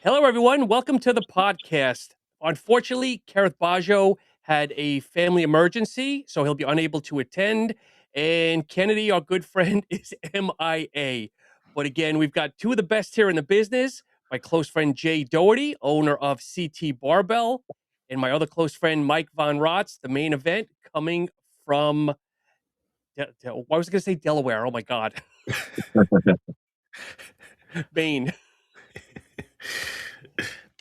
Hello, everyone. Welcome to the podcast. Unfortunately, Kareth Bajo had a family emergency, so he'll be unable to attend. And Kennedy, our good friend, is MIA. But again, we've got two of the best here in the business. My close friend Jay Doy, owner of CT Barbell, and my other close friend Mike Von Rotz, the main event coming from. I was going to say Delaware. Oh my God, Maine.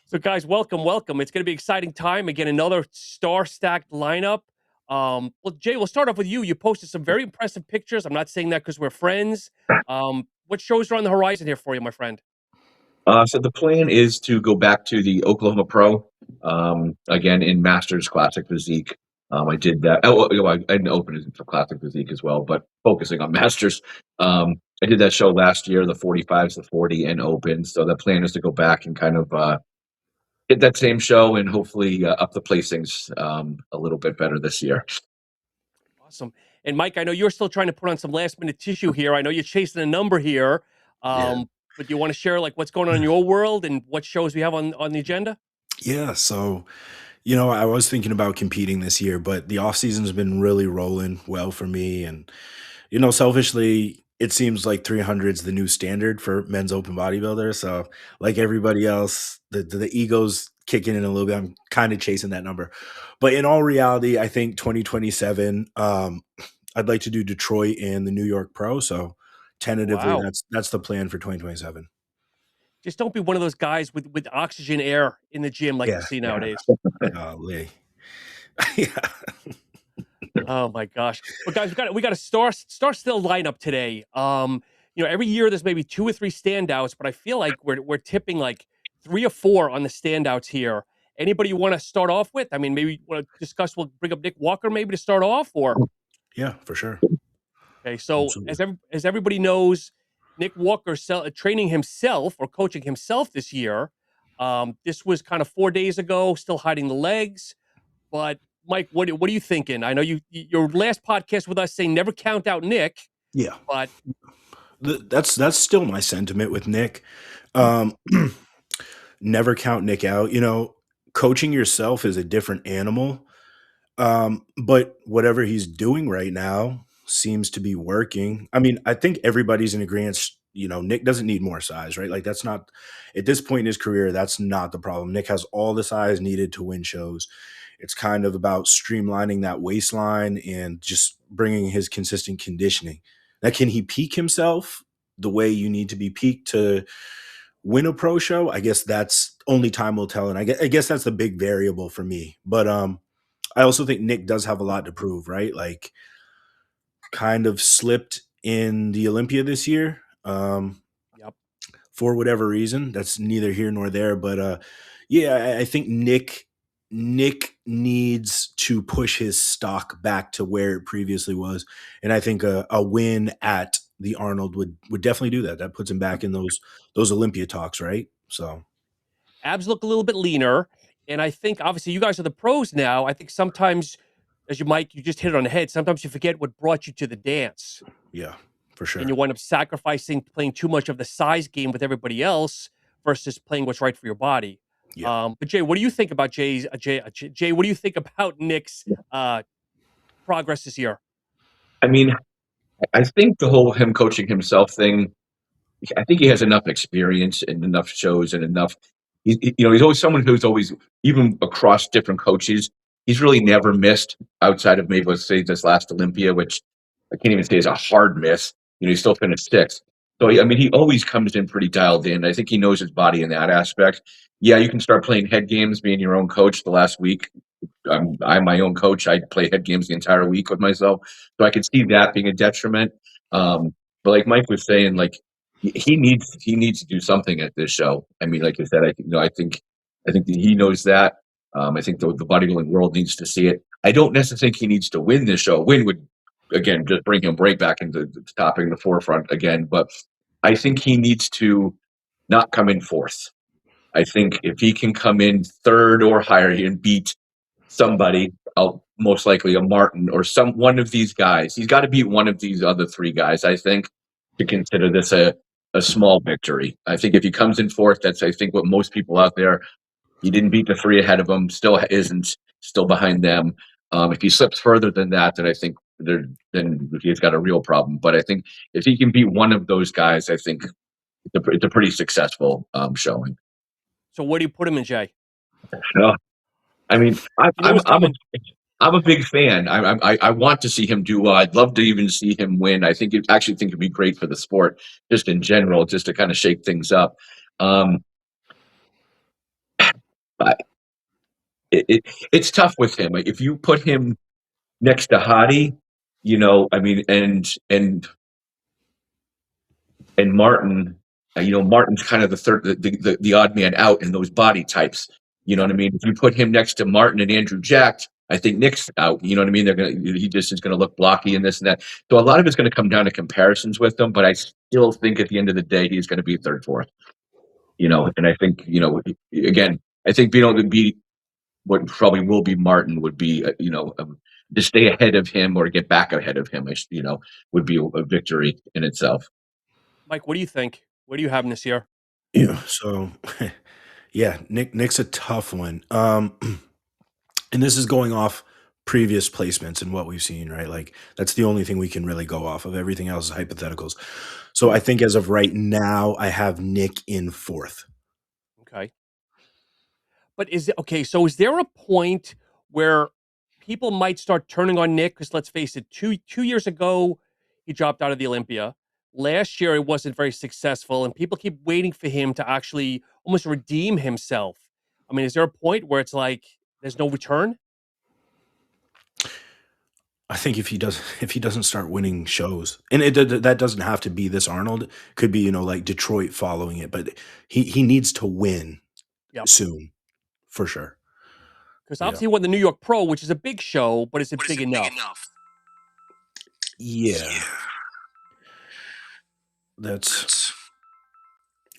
So, guys, welcome. It's going to be an exciting time. Again, another star-stacked lineup. Well, Jay, we'll start off with you. You posted some very impressive pictures. I'm not saying that because we're friends. What shows are on the horizon here for you, my friend? So the plan is to go back to the Oklahoma Pro again in Masters Classic Physique. I did that. I didn't open it for Classic Physique as well, but focusing on Masters. I did that show last year, the 45s, the 40, and Open. So the plan is to go back and kind of hit that same show and hopefully up the placings a little bit better this year. Awesome. And Mike, I know you're still trying to put on some last-minute tissue here. I know you're chasing a number here. Yeah. But you want to share like what's going on in your world and what shows we have on the agenda? Yeah. So, I was thinking about competing this year, but the off season's been really rolling well for me. And, selfishly, it seems like 300 is the new standard for men's open bodybuilder. So, like everybody else, the ego's kicking in a little bit. I'm kind of chasing that number. But in all reality, I think 2027, I'd like to do Detroit and the New York Pro. So, tentatively, Wow. that's the plan for 2027. Just don't be one of those guys with oxygen air in the gym like you Yeah. see Yeah. nowadays. Golly. Yeah. Oh my gosh. But guys, we got a star still lineup today. Every year there's maybe two or three standouts, but I feel like we're tipping like three or four on the standouts here. Anybody you want to start off with? I mean, maybe want to discuss, we'll bring up Nick Walker maybe to start off, or Yeah, for sure. okay. So Absolutely. as everybody knows, Nick Walker training himself or coaching himself this year. This was kind of 4 days ago, still hiding the legs. But Mike, what are you thinking? I know your last podcast with us saying never count out Nick, Yeah. but That's still my sentiment with Nick. Never count Nick out. Coaching yourself is a different animal. But whatever he's doing right now seems to be working. I mean, I think everybody's in agreement. Nick doesn't need more size, right? Like that's not at this point in his career, that's not the problem. Nick has all the size needed to win shows. It's kind of about streamlining that waistline and just bringing his consistent conditioning. Now, can he peak himself the way you need to be peaked to win a pro show? I guess that's only time will tell. And I guess that's the big variable for me. But I also think Nick does have a lot to prove, right? Like kind of slipped in the Olympia this year. yep. For whatever reason. That's neither here nor there. But yeah, I think Nick needs to push his stock back to where it previously was. And I think a win at the Arnold would definitely do that. That puts him back in those Olympia talks, right? So Abs look a little bit leaner, and I think obviously you guys are the pros now. I think sometimes, as you just hit it on the head. Sometimes you forget what brought you to the dance, yeah, for sure. and you wind up sacrificing playing too much of the size game with everybody else versus playing what's right for your body. Yeah. But Jay, what do you think about Jay? What do you think about Nick's progress this year? I mean, I think the whole him coaching himself thing, I think he has enough experience and enough shows and enough. He's always someone who's always, even across different coaches, he's really never missed outside of maybe, let's say, this last Olympia, which I can't even say is a hard miss. He still finished sixth. So, I mean, he always comes in pretty dialed in. I think he knows his body in that aspect. Yeah, you can start playing head games, being your own coach the last week. I'm my own coach. I play head games the entire week with myself. So I could see that being a detriment. But like Mike was saying, like, he needs to do something at this show. I mean, like I said, I think that he knows that. I think the bodybuilding world needs to see it. I don't necessarily think he needs to win this show. Win would again just bring him right back into the topping the forefront again. But I think he needs to not come in fourth. I think if he can come in third or higher and beat somebody, most likely a Martin or one of these guys, he's got to beat one of these other three guys. I think to consider this a a small victory. I think if he comes in fourth, that's I think what most people out there. He didn't beat the three ahead of him. Still isn't. Still behind them. If he slips further than that, then I think then he's got a real problem. But I think if he can beat one of those guys, I think it's a pretty successful showing. So where do you put him in, Jay? I mean, You know what's coming. I'm a big fan. I want to see him do well. I'd love to even see him win. I think it'd be great for the sport, just in general, just to kind of shake things up. But it's tough with him. If you put him next to Hadi, I mean, and Martin, Martin's kind of the third, the odd man out in those body types. You know what I mean? If you put him next to Martin and Andrew Jack, I think Nick's out. You know what I mean? He just is going to look blocky and this and that. So a lot of it's going to come down to comparisons with them. But I still think at the end of the day, he's going to be third, fourth. And I think again, I think being able to beat what probably will be Martin would be to stay ahead of him or get back ahead of him. Would be a victory in itself. Mike, what do you think? Where do you have him this year? Yeah. So, yeah, Nick's a tough one. And this is going off previous placements and what we've seen, right? Like that's the only thing we can really go off of. Everything else is hypotheticals. So I think as of right now, I have Nick in fourth. Okay. But so is there a point where people might start turning on Nick? Because let's face it, two years ago, he dropped out of the Olympia. Last year, it wasn't very successful, and people keep waiting for him to actually almost redeem himself. I mean, is there a point where it's like there's no return? I think if he doesn't start winning shows, and that doesn't have to be this Arnold, could be like Detroit following it, but he needs to win soon, for sure. Because obviously he won the New York Pro, which is a big show, but is it big enough? Yeah. That's.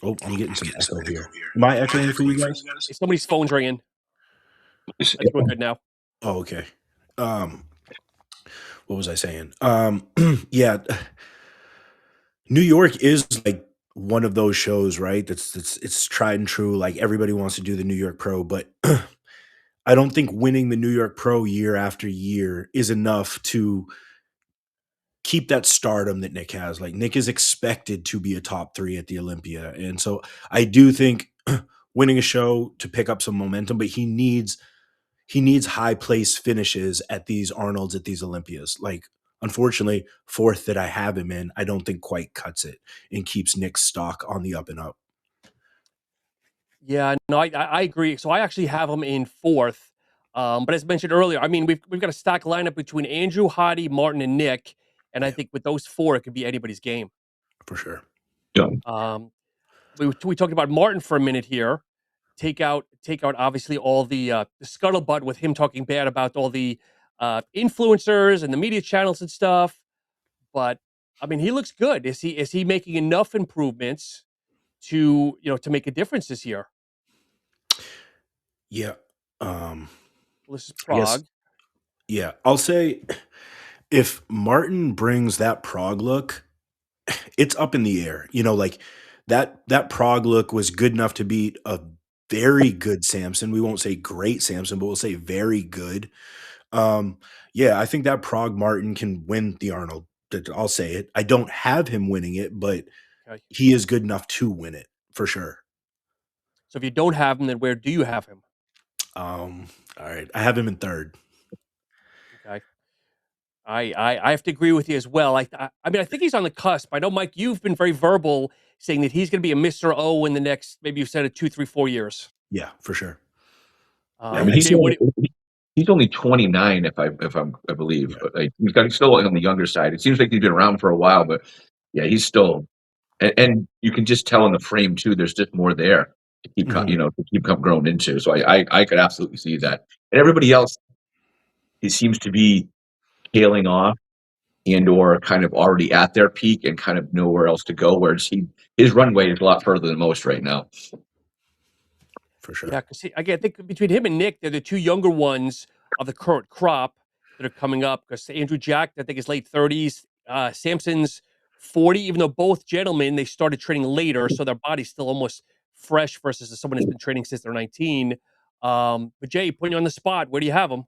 Oh, I'm getting some echo here. Am I echoing for you guys? Somebody's phone's ringing. We're good now. Oh, okay. What was I saying? Yeah. New York is like one of those shows, right? It's tried and true. Like everybody wants to do the New York Pro, but I don't think winning the New York Pro year after year is enough to keep that stardom that Nick has. Like Nick is expected to be a top 3 at the Olympia. And so I do think winning a show to pick up some momentum, but he needs high place finishes at these Arnolds, at these Olympias. Like, unfortunately, fourth that I have him in, I don't think quite cuts it and keeps Nick's stock on the up and up. Yeah, no, I agree. So I actually have him in fourth. But as mentioned earlier, I mean, we've got a stacked lineup between Andrew, Hadi, Martin, and Nick. And I think with those 4, it could be anybody's game. For sure. Yeah. We talked about Martin for a minute here. Take out obviously all the scuttlebutt with him talking bad about all the influencers and the media channels and stuff. But I mean, he looks good. Is he making enough improvements to make a difference this year? Yeah. This is Prague. Yeah, I'll say if Martin brings that Prague look, it's up in the air. Like that Prague look was good enough to beat a very good Samson. We won't say great Samson, but we'll say very good. Yeah, I think that Prague Martin can win the Arnold. I'll say it. I don't have him winning it, but he is good enough to win it for sure. So if you don't have him, then where do you have him? All right, I have him in third. Okay. I have to agree with you as well. I mean, I think he's on the cusp. I know, Mike, you've been very verbal saying that he's going to be a Mr. O in the next, maybe you've said it 2, 3, 4 years. Yeah, for sure. I mean, he's only 29, I believe. Yeah. But like, he's still on the younger side. It seems like he's been around for a while, but yeah, he's still. And you can just tell in the frame too. There's just more there to keep, to keep growing into. So I could absolutely see that. And everybody else, he seems to be tailing off and or kind of already at their peak and kind of nowhere else to go. Whereas his runway is a lot further than most right now. For sure. Yeah, because I think between him and Nick, they're the 2 younger ones of the current crop that are coming up. Because Andrew Jack, I think, is late 30s. Samson's 40, even though both gentlemen, they started training later, so their body's still almost fresh versus someone that's been training since they're 19. But Jay, putting you on the spot, where do you have him?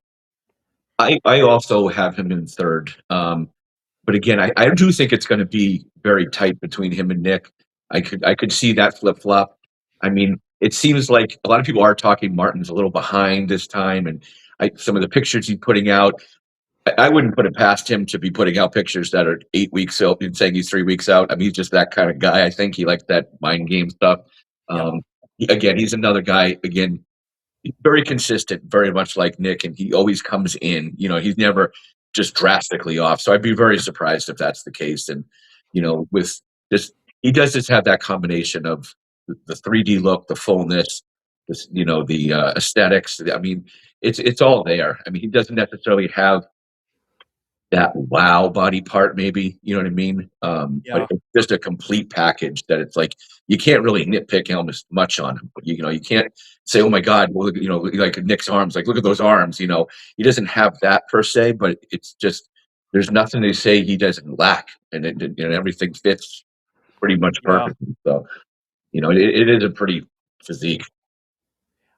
I also have him in third. But again, I do think it's going to be very tight between him and Nick. I could see that flip flop. I mean, it seems like a lot of people are talking Martin's a little behind this time, and some of the pictures he's putting out, I wouldn't put it past him to be putting out pictures that are 8 weeks out and saying he's 3 weeks out. I mean, he's just that kind of guy. I think he likes that mind game stuff. Yep. Again, he's another guy. Again, very consistent, very much like Nick, and he always comes in. He's never just drastically off. So I'd be very surprised if that's the case. And with this, he does just have that combination of the 3D look, the fullness, the aesthetics. I mean, it's all there. I mean, he doesn't necessarily have that wow body part, maybe, you know what I mean? But Yeah. it's just a complete package that it's like you can't really nitpick almost much on him. But you can't say, oh my God, well, like Nick's arms, like look at those arms. He doesn't have that per se, but it's just there's nothing to say he doesn't lack, and everything fits pretty much Yeah. perfectly. So it is a pretty physique.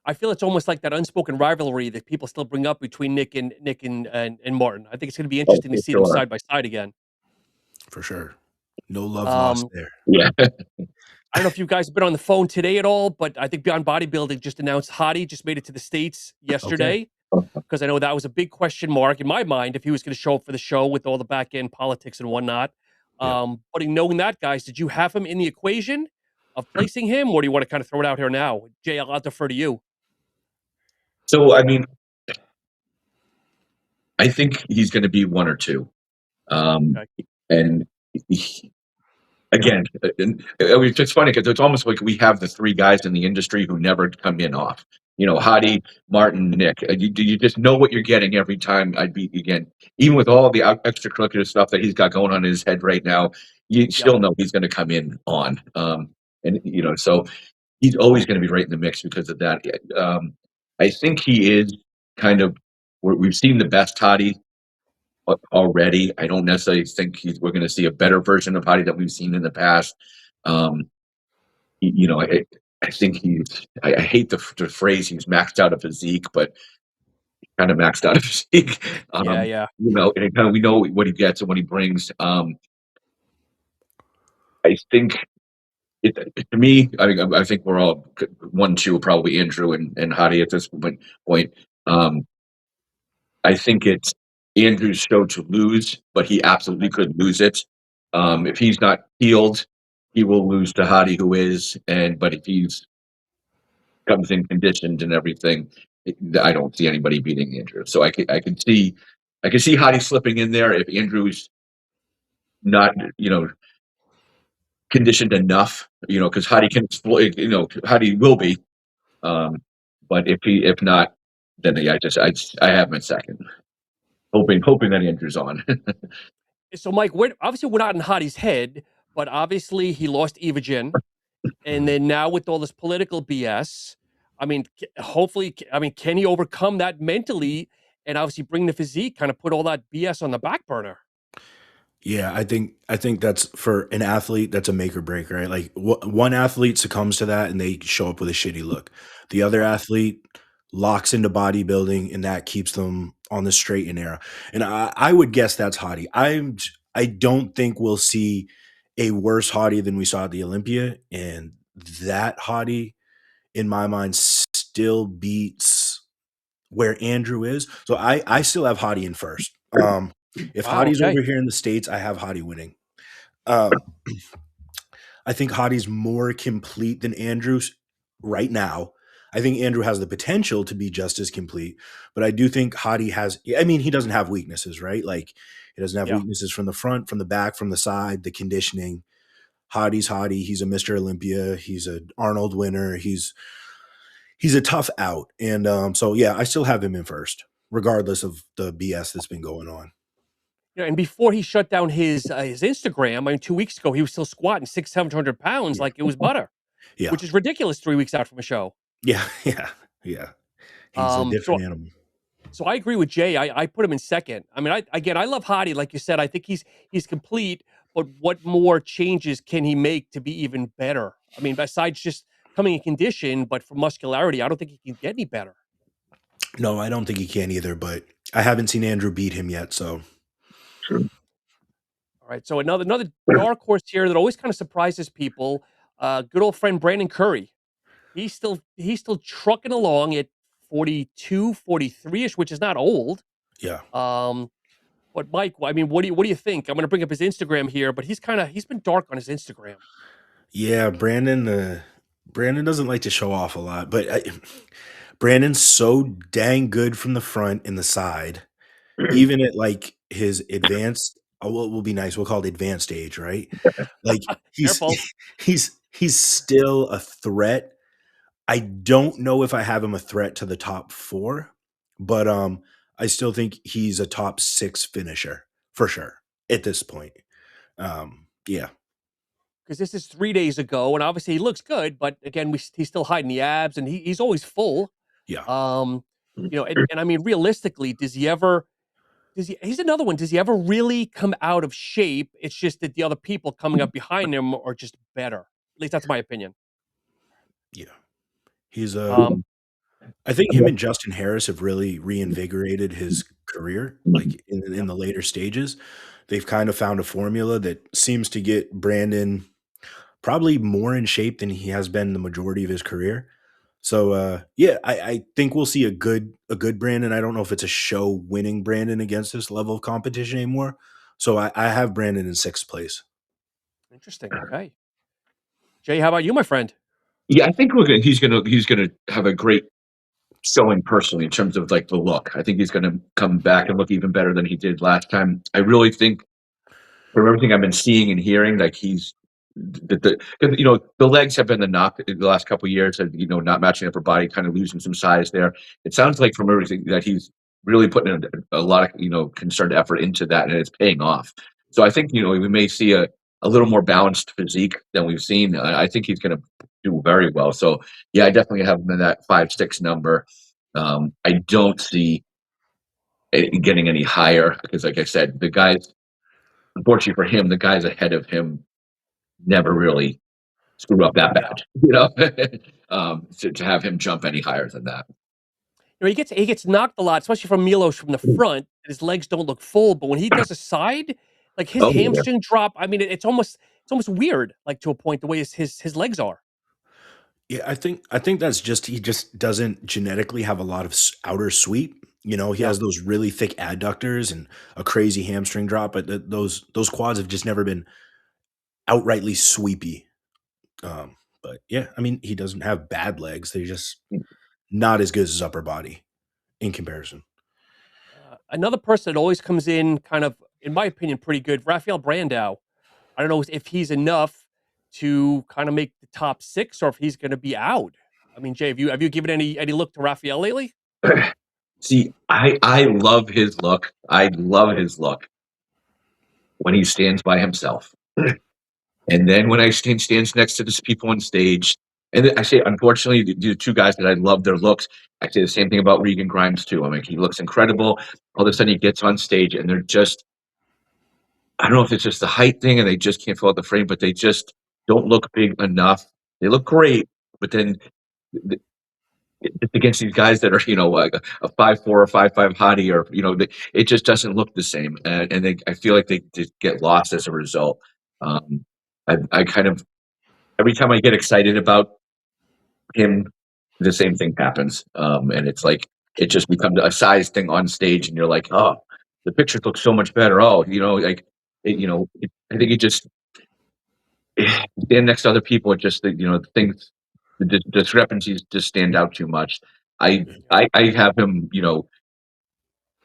I feel it's almost like that unspoken rivalry that people still bring up between Nick and Martin. I think it's going to be Oh, interesting to for see them sure. side by side again. For sure. No love lost Um, there. Yeah. I don't know if you guys have been on the phone today at all, but I think Beyond Bodybuilding just announced Hadi just made it to the States Okay. yesterday, because I know that was a big question mark in my mind if he was going to show up for the show with all the back end politics and whatnot. Yeah. But in knowing that, guys, did you have him in the equation of placing him, or do you want to kind of throw it out here now? Jay, I'll defer to you. So I mean, I think he's going to be one or two. Okay. And again, it's just funny because it's almost like we have the three guys in the industry who never come in off. Hadi, Martin, Nick. You just know what you're getting every time. Again, even with all the extracurricular stuff that he's got going on in his head right now, you Yep. still know he's going to come in on. And so he's always going to be right in the mix because of that. I think he is kind of. We've seen the best Hadi already. I don't necessarily think we're going to see a better version of Hadi that we've seen in the past. Um, I think he's. I hate the phrase he's maxed out of physique, but kind of maxed out of physique. Yeah. And kind of we know what he gets and what he brings. I think to me, I think we're all 1-2, probably Andrew and Hadi at this point. I think it's Andrew's show to lose, but he absolutely could lose it. If he's not healed, he will lose to Hadi, who is. But if he's comes in conditioned and everything, I don't see anybody beating Andrew. So I can see Hadi slipping in there if Andrew's not conditioned enough. Because Hadi can exploit. Hadi will be. But if not, then I have him in second. Hoping that Andrew's on. So, Mike, obviously we're not in Hadi's head, but obviously he lost Evogen, and then now with all this political BS, I mean, hopefully, I mean, can he overcome that mentally and obviously bring the physique, kind of put all that BS on the back burner? Yeah, I think that's for an athlete, that's a make or break, right? Like one athlete succumbs to that and they show up with a shitty look. The other athlete locks into bodybuilding and that keeps them on the straight and narrow. And I would guess that's Hadi. I don't think we'll see a worse Hadi than we saw at the Olympia, and that Hadi, in my mind, still beats where Andrew is. So I still have Hadi in first. If Wow. Hadi's Okay. over here in the States, I have Hadi winning. Um, I think Hadi's more complete than Andrew's right now. I think Andrew has the potential to be just as complete, but I do think Hadi has. I mean, he doesn't have weaknesses, right? Like he doesn't have Yeah. weaknesses from the front, from the back, from the side, the conditioning. Hadi's Hadi. He's a Mr. Olympia. He's an Arnold winner. He's a tough out, and so yeah, I still have him in first, regardless of the BS that's been going on. And before he shut down his Instagram, I mean, 2 weeks ago, he was still squatting 600-700 pounds Yeah, like it was butter, yeah, which is ridiculous 3 weeks out from a show. yeah, yeah, yeah. He's a So different animal. So I agree with Jay. I put him in second. I mean, I love Hadi, like you said. I think he's complete, but what more changes can he make to be even better? I mean, besides just coming in condition, but for muscularity, I don't think he can get any better. No, I don't think he can either, but I haven't seen Andrew beat him yet, so True. All right, so another dark horse here that always kind of surprises people. Good old friend Brandon Curry. He's still trucking along at 42, 43 ish, which is not old. yeah. Um, but Mike, I mean, what do you think? I'm going to bring up his Instagram here, but he's been dark on his Instagram. Yeah, Brandon doesn't like to show off a lot, but Brandon's so dang good from the front and the side, even at like his advanced. What will be nice? We'll call it advanced age, right? Like he's Careful. he's still a threat. I don't know if I have him a threat to the top four, but I still think he's a top six finisher for sure at this point. Yeah, Because this is 3 days ago, and obviously he looks good, but again, he's still hiding the abs, and he's always full. yeah. Um, and I mean, realistically, does he ever? Does he? He's another one. Does he ever really come out of shape? It's just that the other people coming up behind him are just better. At least that's my opinion. Yeah. He's Um, I think him and Justin Harris have really reinvigorated his career, like in the later stages. They've kind of found a formula that seems to get Brandon probably more in shape than he has been the majority of his career. So yeah, I think we'll see a good Brandon. I don't know if it's a show winning Brandon against this level of competition anymore. So I have Brandon in sixth place. Interesting. Okay, Jay, how about you, my friend? Yeah, I think he's gonna have a great showing personally in terms of like the look. I think he's gonna come back and look even better than he did last time. I really think from everything I've been seeing and hearing, like he's the 'cause, the legs have been the knock in the last couple of years, and not matching up her body, kind of losing some size there. It sounds like from everything that he's really putting a lot of concerned effort into that, and it's paying off. So I think we may see a little more balanced physique than we've seen. I think he's going to do very well. So yeah, I definitely have him in that 5'6" number. I don't see it getting any higher because, like I said, the guys. Unfortunately for him, the guys ahead of him never really screw up that Yeah. bad, to have him jump any higher than that. He gets knocked a lot, especially from Milos from the front. His legs don't look full, but when he does a side, like his Oh, yeah. hamstring drop, I mean, it's almost weird, like to a point, the way his legs are. Yeah, I think that's just he just doesn't genetically have a lot of outer sweep. He Yeah. has those really thick adductors and a crazy hamstring drop, but those quads have just never been outrightly sweepy. But yeah, I mean, he doesn't have bad legs. They're just not as good as his upper body in comparison. Another person that always comes in kind of, in my opinion, pretty good, Rafael Brandao. I don't know if he's enough to kind of make the top six or if he's going to be out. I mean, Jay, have you given any look to Rafael lately? See, I love his look. I love his look when he stands by himself. And then when I stands next to these people on stage, and then I say, unfortunately, the two guys that I love their looks, I say the same thing about Regan Grimes too. I mean, he looks incredible. All of a sudden, he gets on stage, and they're just, I don't know if it's just the height thing, and they just can't fill out the frame, but they just don't look big enough. They look great, but then it's against these guys that are, like a 5'4" or 5'5" Hadi, or it just doesn't look the same, and I feel like they just get lost as a result. Um, I kind of every time I get excited about him, the same thing happens, and it's like it just becomes a size thing on stage, and you're like, oh, the pictures look so much better. Oh, I think he just stand next to other people. It just the things, the discrepancies just stand out too much. I Yeah. I have him.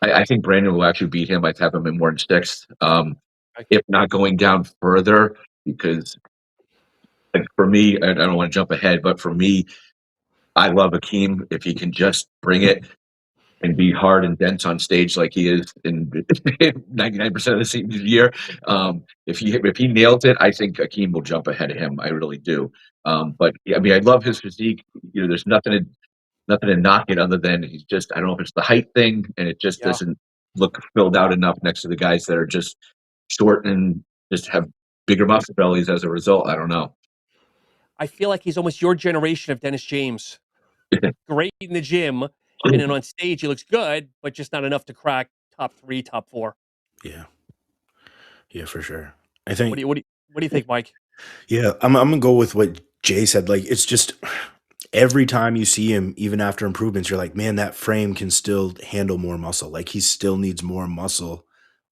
I think Brandon will actually beat him. I'd have him in more than sixth, Okay. if not going down further. Because like, for me, I don't want to jump ahead, but for me, I love Akim if he can just bring it and be hard and dense on stage like he is in 99% of the year. If he nails it, I think Akim will jump ahead of him. I really do. But yeah, I mean, I love his physique. There's nothing to knock it other than he's just, I don't know if it's the height thing, and it just Yeah. doesn't look filled out enough next to the guys that are just short and just have bigger muscle bellies as a result. I don't know. I feel like he's almost your generation of Dennis James. Great in the gym, and then on stage he looks good, but just not enough to crack top 3, top 4. Yeah. Yeah, for sure. I What do think you what do you what do you think, Mike? yeah, I'm gonna go with what Jay said. Like it's just every time you see him, even after improvements, you're like, man, that frame can still handle more muscle. Like he still needs more muscle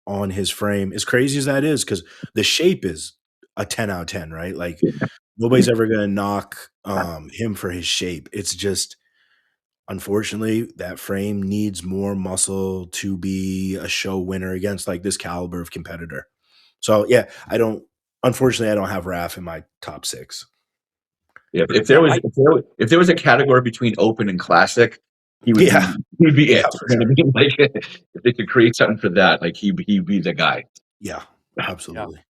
on his frame. As crazy as that is, because the shape is a 10 out of 10, right? Like nobody's ever gonna knock him for his shape. It's just unfortunately that frame needs more muscle to be a show winner against like this caliber of competitor. So yeah, I don't unfortunately I don't have Raf in my top 6. Yeah, Yeah, I if there was a category between open and classic, Yeah. he would be Yeah, it. for You know sure. what I mean? Like if they could create something for that, like he'd be the guy. Yeah, yeah. absolutely.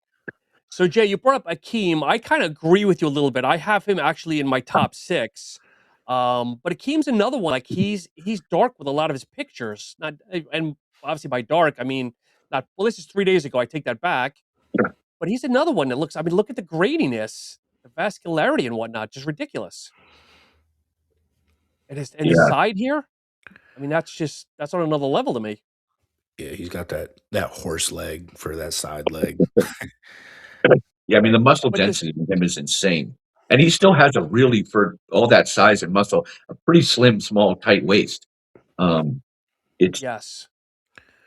So Jay, you brought up Akim. I kind of agree with you a little bit. I have him actually in my top 6. But Akim's another one. Like he's dark with a lot of his pictures. Not and obviously by dark, I mean not well, this is 3 days ago. I take that back. But he's another one that looks, I mean, look at the graininess, the vascularity and whatnot, just ridiculous. And the Yeah, side here, I mean, that's on another level to me. Yeah, he's got that horse leg for that side leg. yeah. I mean, the muscle But this density of him is insane, and he still has a really for all that size and muscle, a pretty slim, small, tight waist. Um, it's yes.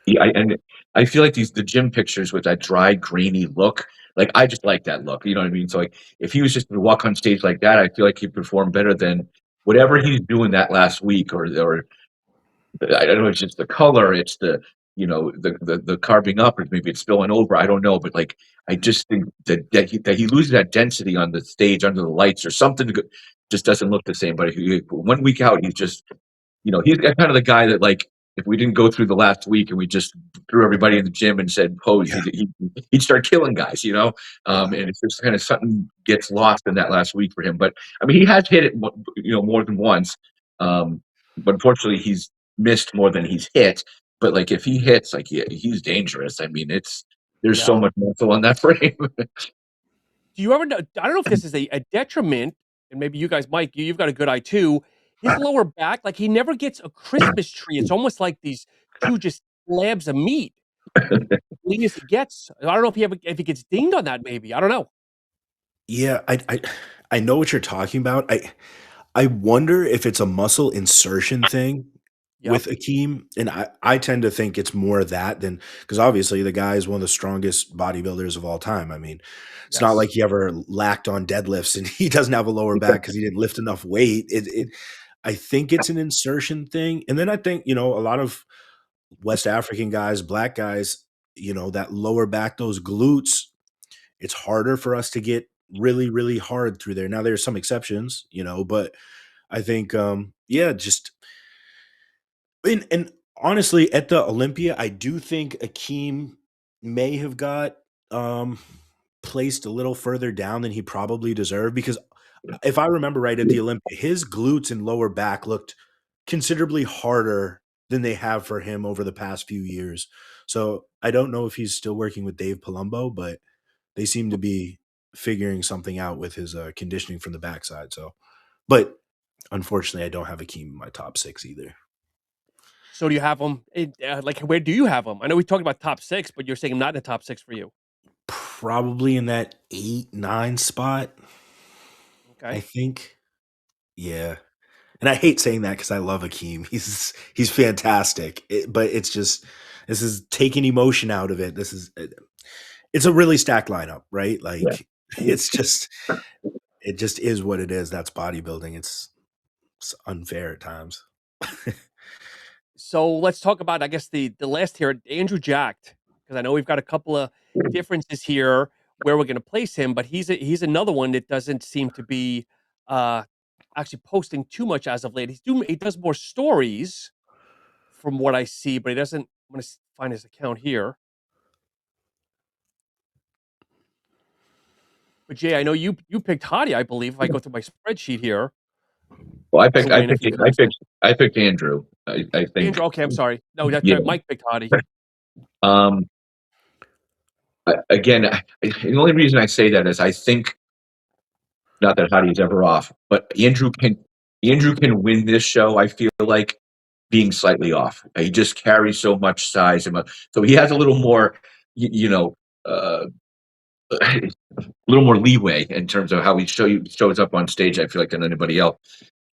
Yeah, and I feel like the gym pictures with that dry, grainy look, like I just like that look. You know what I mean? So like, if he was just to walk on stage like that, I feel like he'd perform better than whatever he's doing that last week, or I don't know. It's just the color. It's the carving up, or maybe it's spilling over. I don't know, but like I just think that he loses that density on the stage under the lights or something. Just doesn't look the same. But 1 week out, he's just he's kind of the guy that like if we didn't go through the last week and we just threw everybody in the gym and said pose, Yeah, he'd start killing guys. yeah, And it's just kind of something gets lost in that last week for him. But I mean, he has hit it, more than once. But unfortunately, he's missed more than he's hit. But like if he hits, like he's dangerous. I mean, there's so Yeah. much muscle on that frame. Do you ever know, I don't know if this is a detriment, and maybe you guys, Mike, you've got a good eye too. His lower back, like he never gets a Christmas tree. It's almost like these 2 just slabs of meat. Lean as he gets. I don't know if he gets dinged on that maybe. I don't know. yeah. I know what you're talking about. I wonder if it's a muscle insertion thing Yep. with Akeem, and I tend to think it's more that than because obviously the guy is one of the strongest bodybuilders of all time. I mean, it's not Yes. like he ever lacked on deadlifts and he doesn't have a lower back because he didn't lift enough weight. I think it's an insertion thing, and then I think a lot of West African guys, black guys, that lower back, those glutes, it's harder for us to get really, really hard through there. Now there's some exceptions, but I think yeah, just and honestly, at the Olympia, I do think Akeem may have got um placed a little further down than he probably deserved because if I remember right at the Olympia, his glutes and lower back looked considerably harder than they have for him over the past few years. So I don't know if he's still working with Dave Palumbo, but they seem to be figuring something out with his conditioning from the backside. So, but unfortunately, I don't have Akeem in my top 6 either. So do you have him like, where do you have him? I know we talked about top 6, but you're saying I'm not in the top 6 for you. Probably in that 8, 9 spot, I Okay. think. Yeah. And I hate saying that because I love Akeem. He's fantastic. But it's just this is taking emotion out of it. It's a really stacked lineup, right? Yeah. Like it just is what it is. That's bodybuilding. It's unfair at times. So let's talk about, I guess, the last here, Andrew Jacked, because I know we've got a couple of differences here where we're going to place him, but he's another one that doesn't seem to be uh, actually posting too much as of late. He does more stories from what I see, but he doesn't. I'm going to find his account here. But Jay, I know you picked Hadi, I believe. If I go through my spreadsheet here Well, to win, if you could also I picked Andrew. I think. Andrew. Okay, I'm sorry. No, that's Yeah. right. Mike picked Hadi. Um, again, the only reason I say that is I think, not that Hadi's ever off, but Andrew can win this show. I feel like being slightly off. He just carries so much size, so he has a little more, a little more leeway in terms of how he shows up on stage. I feel like than anybody else.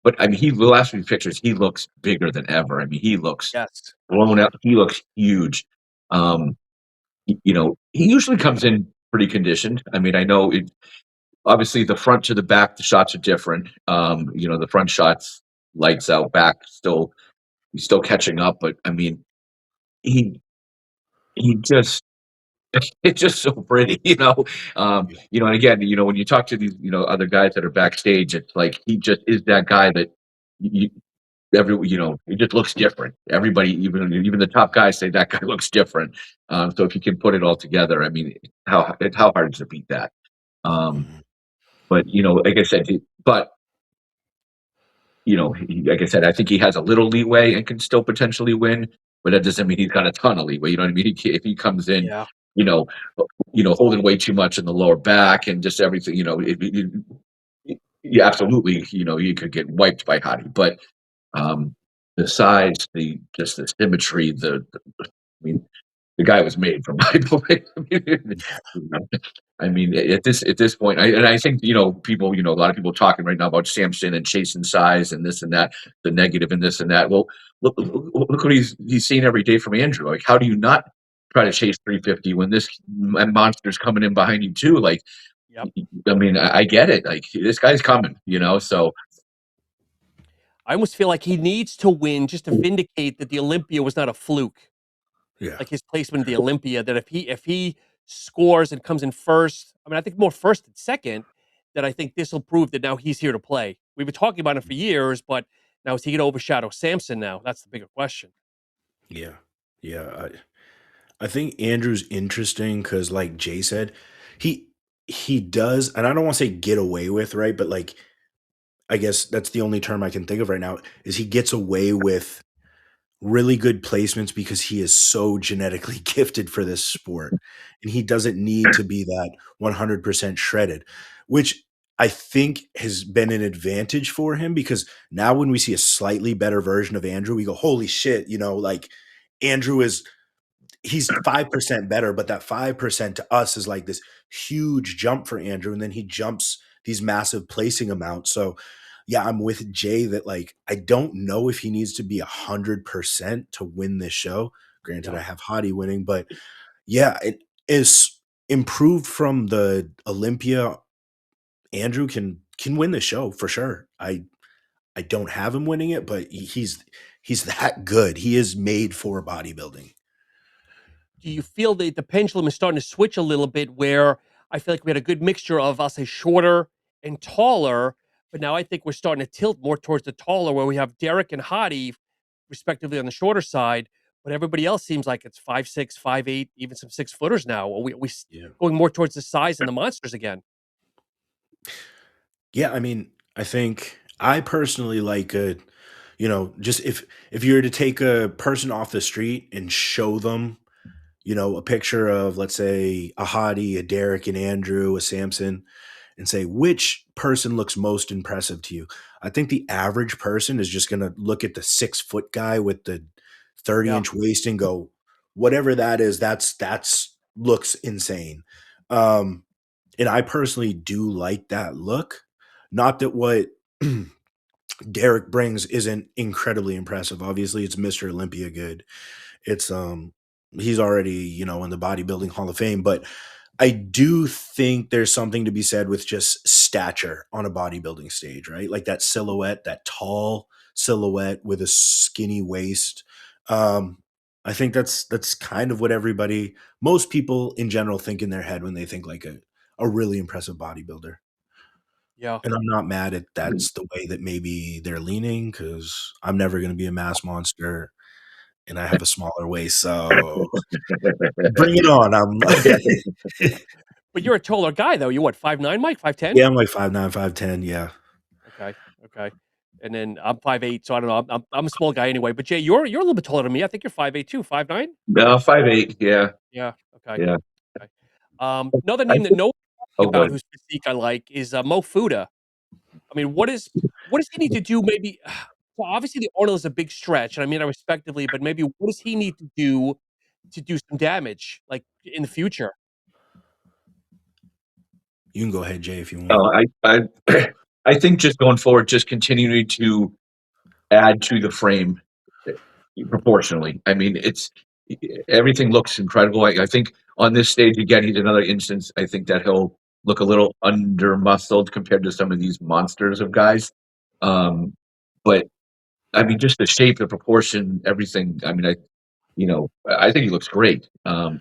But I mean, the last few pictures, he looks bigger than ever. I mean, he looks Yes. blown out. He looks huge. Um, he usually comes in pretty conditioned. I mean, I know obviously the front to the back, the shots are different. The front shots lights out, back he's still catching up. But I mean, he he just it's just so pretty, and again, when you talk to these, other guys that are backstage, it's like he just is that guy that you, he just looks different. Everybody, even the top guys say that guy looks different. So if you can put it all together, I mean, how hard is to beat that? Um, Mhm. but like I said, but like I said, I think he has a little leeway and can still potentially win. But that doesn't mean he's got a ton of leeway. You know what I mean? If he comes in, Yeah. you know, holding way too much in the lower back and just everything, yeah, absolutely, you could get wiped by Hadi. But the size, just the symmetry, I mean, the guy was made for bodybuilding. I mean, at this point, I think people, a lot of people talking right now about Samson and chasing size and this and that, the negative and this and that. Well, look what he's seen every day from Andrew. Like, how do you not try to chase 350 when this monster's coming in behind you too? Like, Yep. I mean, I get it. Like, this guy's coming, so. I almost feel like he needs to win just to vindicate that the Olympia was not a fluke. Yeah. Like his placement in the Olympia, that if he scores and comes in first, I mean, I think more first and second, that I think this will prove that now he's here to play. We've been talking about him for years, but now is he going to overshadow Samson now? That's the bigger question. Yeah. Yeah. I think Andrew's interesting because, like Jay said, he he does, and I don't want to say get away with, right? But like I guess that's the only term I can think of right now, is he gets away with really good placements because he is so genetically gifted for this sport. And he doesn't need to be that 100% shredded, which I think has been an advantage for him because now when we see a slightly better version of Andrew, we go, holy shit, like Andrew is he's 5% better, but that 5% to us is like this huge jump for Andrew. And then he jumps these massive placing amounts. So yeah, I'm with Jay that like I don't know if he needs to be 100% to win this show. Granted, Yeah. I have Hadi winning, but yeah, it is improved from the Olympia. Andrew can win the show for sure. I don't have him winning it, but he's that good. He is made for bodybuilding. Do you feel that the pendulum is starting to switch a little bit where I feel like we had a good mixture of, I'll say, shorter and taller, but now I think we're starting to tilt more towards the taller where we have Derek and Hadi respectively on the shorter side, but everybody else seems like it's 5'6", 5'8", even some 6-footers now. Are we Yeah. going more towards the size and the monsters again? Yeah, I mean, I think I personally like just if you were to take a person off the street and show them, a picture of let's say a Hadi, a Derek, an Andrew, a Samson, and say which person looks most impressive to you. I think the average person is just gonna look at the 6-foot guy with the 30 Yeah. inch waist and go, whatever that is, that's looks insane. Um, and I personally do like that look. Not that what Derek brings isn't incredibly impressive. Obviously, it's Mr. Olympia good. It's he's already, in the bodybuilding Hall of Fame, but I do think there's something to be said with just stature on a bodybuilding stage, right? Like that silhouette, that tall silhouette with a skinny waist. Um, I think that's kind of what most people in general think in their head when they think like a really impressive bodybuilder. Yeah. And I'm not mad at that's the way that maybe they're leaning because I'm never going to be a mass monster and I have a smaller waist. So bring it on. But you're a taller guy though. You're what, 5'9", Mike? 5'10"? Yeah, I'm like 5'9", 5'10". Yeah. Okay. Okay. And then I'm 5'8", so I don't know. I'm a small guy anyway. But Jay, you're a little bit taller than me. I think you're 5'8" too, 5'9"? No, 5'8". Yeah, Yeah. Okay. yeah. Okay. Another I name that think no one's oh, talking about good. whose physique I like is Mofuda. I mean, what does he need to do? Maybe well, obviously the Arnold is a big stretch, and I mean that respectively, but maybe what does he need to do some damage, like in the future? You can go ahead, Jay, if you want. I think just going forward, just continuing to add to the frame proportionally. I mean, it's everything looks incredible. I think on this stage again, he's another instance. I think that he'll look a little under muscled compared to some of these monsters of guys. But I mean, just the shape, the proportion, everything. I mean, I think he looks great. And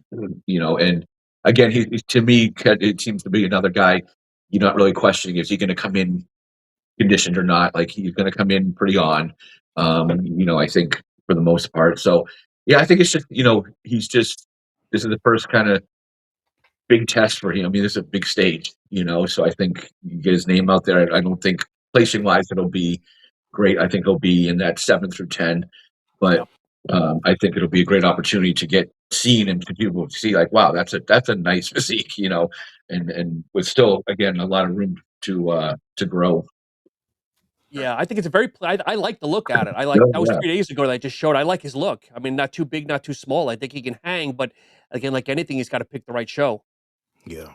again, to me, it seems to be another guy. You're not really questioning is he going to come in conditioned or not. Like he's going to come in pretty on. I think for the most part. So yeah, I think it's just he's just this is the first kind of big test for him. I mean, this is a big stage, So I think you get his name out there. I don't think placing wise it'll be great. I think he'll be in that 7 through 10, but Yep. I think it'll be a great opportunity to get seen and to people to see like, wow, that's a nice physique, and with still again a lot of room to grow. Yeah, I think it's a very I like the look at it. I like Oh, that was yeah. 3 days ago that I just showed. I like his look. I mean, not too big, not too small. I think he can hang, but again, like anything, he's gotta pick the right show. Yeah.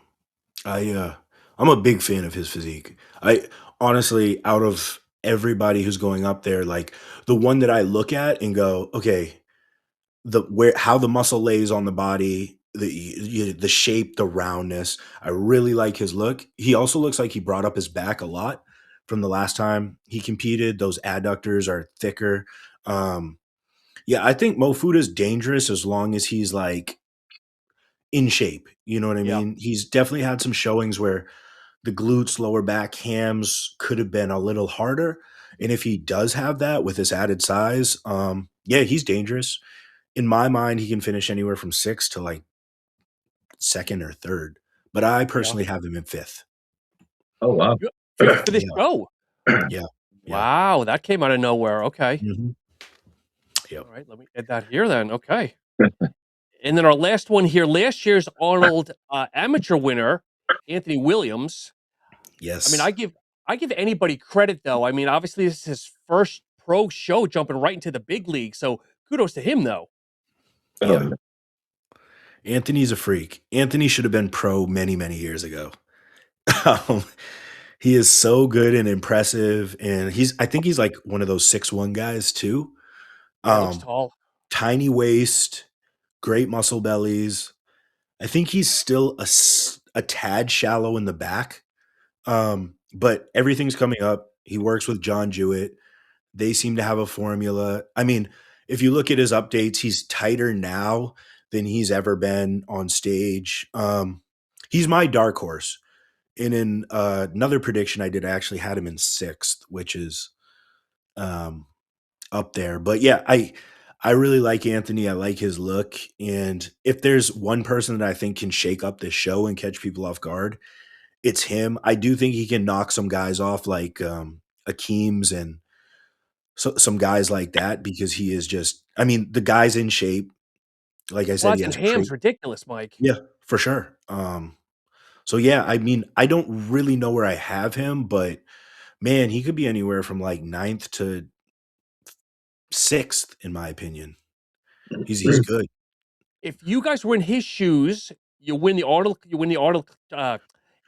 I'm a big fan of his physique. I honestly, out of everybody who's going up there, like the one that I look at and go, okay, the where how the muscle lays on the body, the shape, the roundness. I really like his look. He also looks like he brought up his back a lot from the last time he competed. Those adductors are thicker. Um, yeah, I think Mofuda is dangerous as long as he's like in shape. You know what I Yeah, mean? He's definitely had some showings where the glutes, lower back, hams could have been a little harder. And if he does have that with his added size, yeah, he's dangerous. In my mind, he can finish anywhere from sixth to like second or third. But I yeah. personally have him in fifth. Oh, wow. You for this Yeah, show? yeah, yeah. Wow, that came out of nowhere. Okay. Mhm. Yep. All right, let me add that here then. Okay. And then our last one here, last year's Arnold amateur winner, Anthony Williams. I mean, Yes. I give anybody credit though. I mean, obviously this is his first pro show jumping right into the big league. So kudos to him though. Oh, Yeah. yeah. Anthony's a freak. Anthony should have been pro many, many years ago. Um, he is so good and impressive, and I think he's like one of those 6'1" guys too. Yeah, looks Um, tall. Tiny waist, great muscle bellies. I think he's still a tad shallow in the back, but everything's coming up. He works with John Jewett. They seem to have a formula. I mean, if you look at his updates, he's tighter now than he's ever been on stage. He's my dark horse. And in another prediction I did, I actually had him in sixth, which is um, up there. But yeah, I really like Anthony. I like his look. And if there's one person that I think can shake up this show and catch people off guard, it's him. I do think he can knock some guys off like Akim's and some guys like that because he is just, I mean, the guy's in shape. Like I said, he Squats and has a hams, pretty, ridiculous, Mike. yeah, for sure. So yeah, I mean, I don't really know where I have him, but man, he could be anywhere from like ninth to sixth, in my opinion. He's good. If you guys were in his shoes, you win the Arnold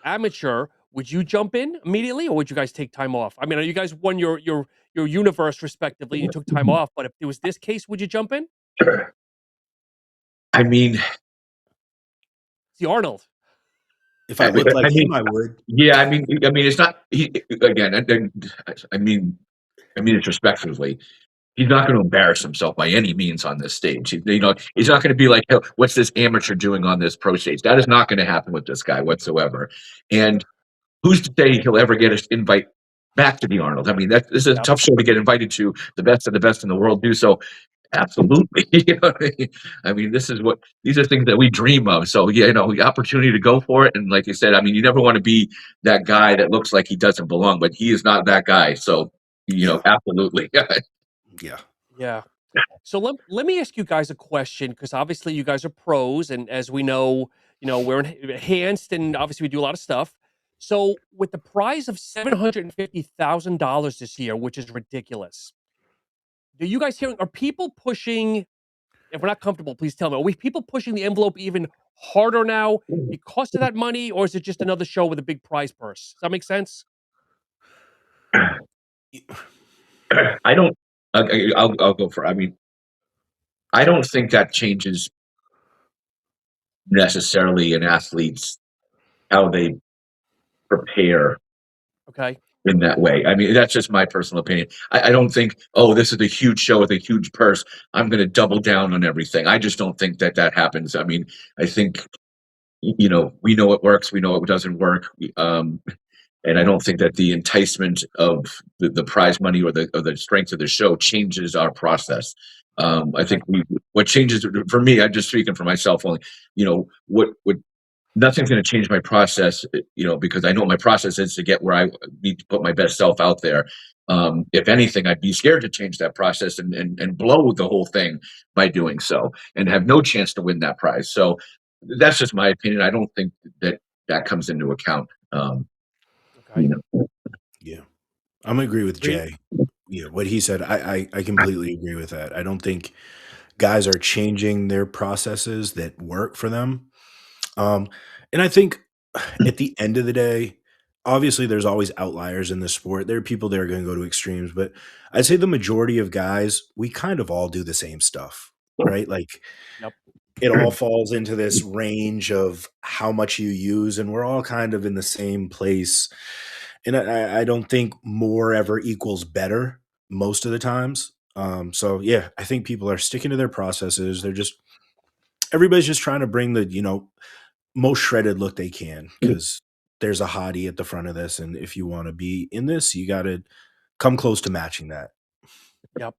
amateur, would you jump in immediately or would you guys take time off? I mean, you guys won your universe respectively and you took time off, but if it was this case, would you jump in? I mean, It's the Arnold. If I looked I like mean, him, I would. yeah, it's not. Again, I mean it respectfully. He's not going to embarrass himself by any means on this stage. He's not going to be like, "Hey, what's this amateur doing on this pro stage?" That is not going to happen with this guy whatsoever. And who's to say he'll ever get an invite back to the Arnold? I mean, this is a Yep. tough show to get invited to. The best of the best in the world do so. Absolutely. These are things that we dream of. So, yeah, the opportunity to go for it. And like you said, I mean, you never want to be that guy that looks like he doesn't belong, but he is not that guy. So, Yeah. absolutely. Yeah. Yeah. So let me ask you guys a question because obviously you guys are pros, and as we know, we're enhanced, and obviously we do a lot of stuff. So with the prize of $750,000 this year, which is ridiculous, are you guys hearing? Are people pushing? If we're not comfortable, please tell me. Are we people pushing the envelope even harder now because of that money, or is it just another show with a big prize purse? Does that make sense? I don't. I'll go for. I mean, I don't think that changes necessarily an athlete's how they prepare Okay. in that way. I mean, that's just my personal opinion. I don't think, oh, this is a huge show with a huge purse, I'm going to double down on everything. I just don't think that that happens. I mean, I think we know what works, we know what doesn't work. And I don't think that the enticement of the prize money or the strength of the show changes our process. I Okay. think what changes for me, I'm just speaking for myself only. What nothing's going to change my process, because I know my process is to get where I need to put my best self out there. If anything, I'd be scared to change that process and blow the whole thing by doing so and have no chance to win that prize. So that's just my opinion. I don't think that that comes into account. Okay. You know, Yeah. I'm gonna agree with Agree. Jay. Yeah, what he said, I completely agree with that. I don't think guys are changing their processes that work for them. Um, and I think at the end of the day, obviously there's always outliers in the sport. There are people that are going to go to extremes, but I'd say the majority of guys, we kind of all do the same stuff, right? Like Yep. it all falls into this range of how much you use, and we're all kind of in the same place. And I don't think more ever equals better most of the times. So yeah, I think people are sticking to their processes. They're just everybody's just trying to bring the most shredded look they can because there's a hottie at the front of this, and if you want to be in this, you got to come close to matching that. Yep.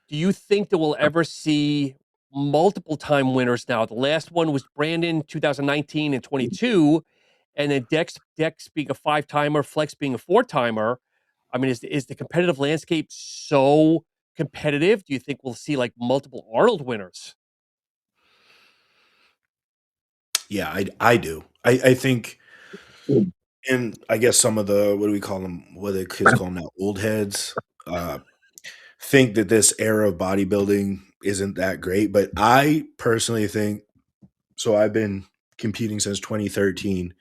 Do you think that we'll ever see multiple time winners now? The last one was Brandon, 2019 and 22, and then Dex being a five-timer, Flex being a four-timer. I mean, is the competitive landscape so competitive? Do you think we'll see like multiple Arnold winners? Yeah, I do. I think, and I guess some of the what do we call them? What do the kids call them now? Old heads. Uh, think that this era of bodybuilding isn't that great, but I personally think so. I've been competing since 2013.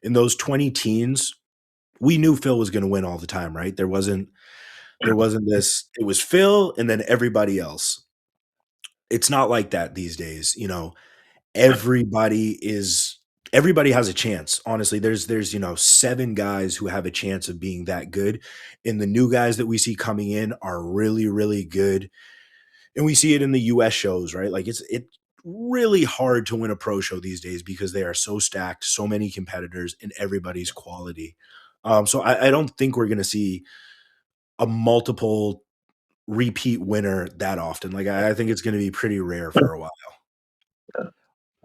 In those 20 teens, we knew Phil was going to win all the time, right? There wasn't this. It was Phil and then everybody else. It's not like that these days. Everybody is everybody has a chance. Honestly, there's 7 guys who have a chance of being that good, and the new guys that we see coming in are really really good. And we see it in the US shows, right? Like it's really hard to win a pro show these days because they are so stacked, so many competitors, and everybody's quality. So I don't think we're going to see a multiple repeat winner that often. Like I think it's going to be pretty rare for a while.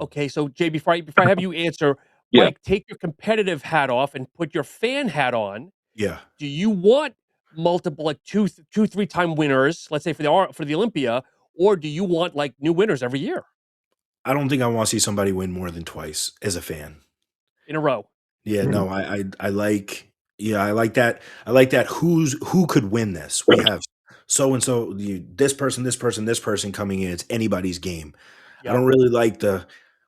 Okay, so Jay, before I have you answer, yeah. Mike, take your competitive hat off and put your fan hat on. Yeah. Do you want multiple, like two, 3-time winners, let's say for the Olympia, or do you want like new winners every year I don't think I want to see somebody win more than twice as a fan. in a row? Yeah, no, I like yeah, I like that who could win this? We have so and so this person, this person, this person coming in. It's anybody's game. I Yep. don't really like the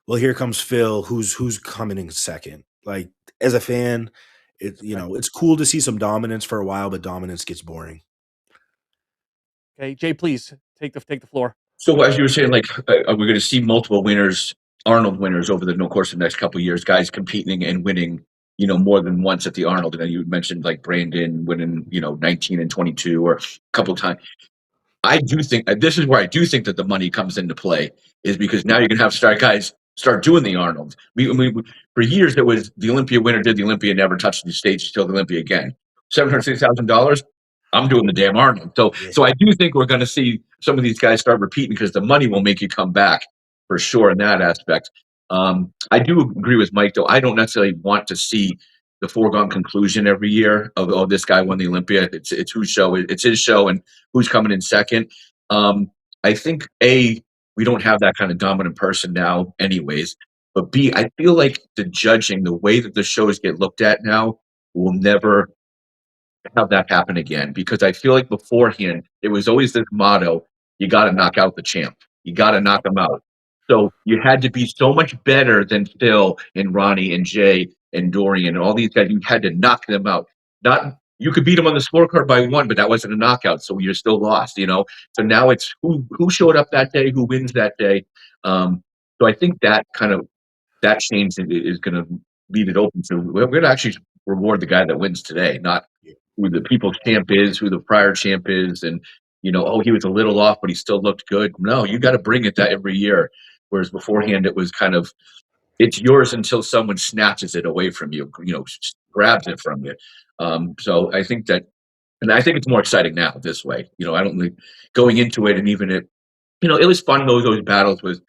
well, here comes Phil, who's coming in second. Like as a fan, Okay. it's cool to see some dominance for a while, but dominance gets boring. Okay, Jay, please take the floor. So as you were saying, like, are we going to see multiple winners, Arnold winners over the no course of the next couple of years, guys competing and winning, more than once at the Arnold? And then you mentioned like Brandon winning, 19 and 22 or a couple of times. I do think this is where I do think that the money comes into play is because now you can have guys start doing the Arnold. For years it was the Olympia winner did the Olympia, never touched the stage till the Olympia again. Yep. $760,000. I'm doing the damn Arnold. Yeah. So I do think we're going to see some of these guys start repeating because the money will make you come back for sure in that aspect. I do agree with Mike though. I don't necessarily want to see the foregone conclusion every year of oh this guy won the Olympia. It's whose show it's his show and who's coming in second. I think we don't have that kind of dominant person now, anyways. but B, I feel like the judging, the way that the shows get looked at now, will never have that happen again, because I feel like beforehand it was always this motto: you got to knock out the champ, you got to knock Yep. them out. So you had to be so much better than Phil and Ronnie and Jay and Dorian and all these guys. You had to knock them out. Not You could beat them on the scorecard by one, but that wasn't a knockout, so you're still lost. So now it's who showed up that day, who wins that day. So I think that change is going to leave it open. So we're going to actually reward the guy that wins today, not who the people's champ is, who the prior champ is, and oh, he was a little off, but he still looked good. No, you got to bring it that every year. Whereas beforehand, it was kind of it's yours until someone snatches it away from you, grabs it from you. So I think that, and I think it's more exciting now this way. I don't think going into it, and even it was fun those battles with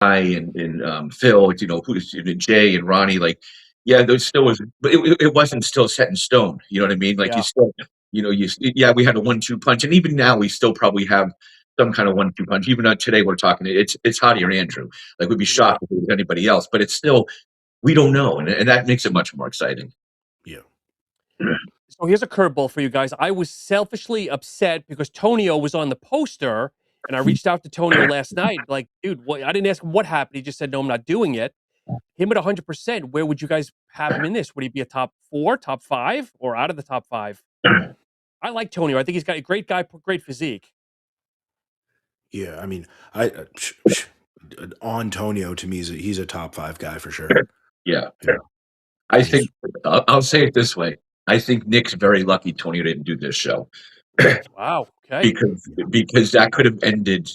and Phil, who's Jay and Ronnie, like, yeah, those still was, but it wasn't still set in stone. You know what I mean? Like you Yeah. still, yeah, we had a 1-2 punch, and even now we still probably have some kind of 1-2 punch. Even today we're talking, it's Hadi or Andrew. Like we'd be shocked if it was anybody else, but it's still we don't know, and that makes it much more exciting. Yeah. So here's a curveball for you guys. I was selfishly upset because Tonio was on the poster, and I reached out to Tonio last night. Like, dude, I didn't ask him what happened. He just said, no, I'm not doing it. Him at 100%, where would you guys have him in this? Would he be a top 4, top 5, or out of the top 5? I like Tonio. I think he's got a great guy, great physique. Yeah, I mean, Tonio to me he's a top 5 guy for sure. Yeah. Yeah. I think I'll say it this way. I think Nick's very lucky Tonio didn't do this show. Wow. Okay. Because that could have ended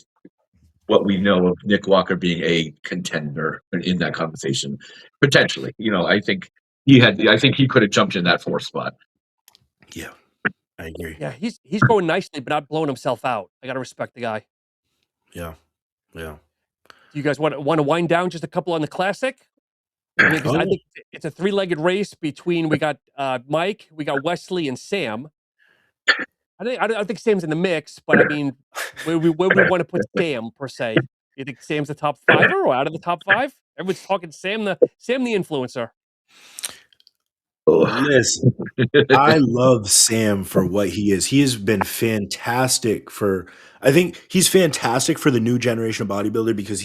what we know of Nick Walker being a contender in that conversation, potentially. I think he could have jumped in that 4th spot. Yeah, I agree. Yeah, he's growing nicely, but not blowing himself out. I got to respect the guy. Yeah. Do you guys want to wind down just a couple on the classic? I mean, 'cause I think it's a 3-legged race between we got Mike, we got Wesley, and Sam. I think Sam's in the mix, but I mean, where we want to put Sam per se? You think Sam's the top 5er or out of the top 5? Everyone's talking Sam the influencer. Listen, I love Sam for what he is. He has been fantastic I think he's fantastic for the new generation of bodybuilder because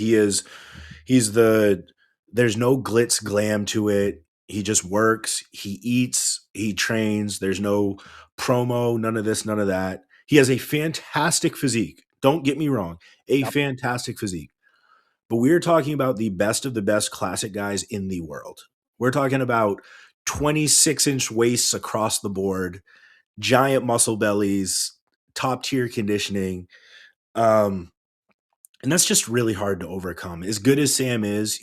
there's no glitz glam to it. He just works, he eats, he trains. There's no promo, none of this, none of that. He has a fantastic physique. Don't get me wrong, fantastic physique. But we're talking about the best of the best classic guys in the world. We're talking about 26-inch waists across the board, giant muscle bellies, top tier conditioning. And that's just really hard to overcome. As good as Sam is,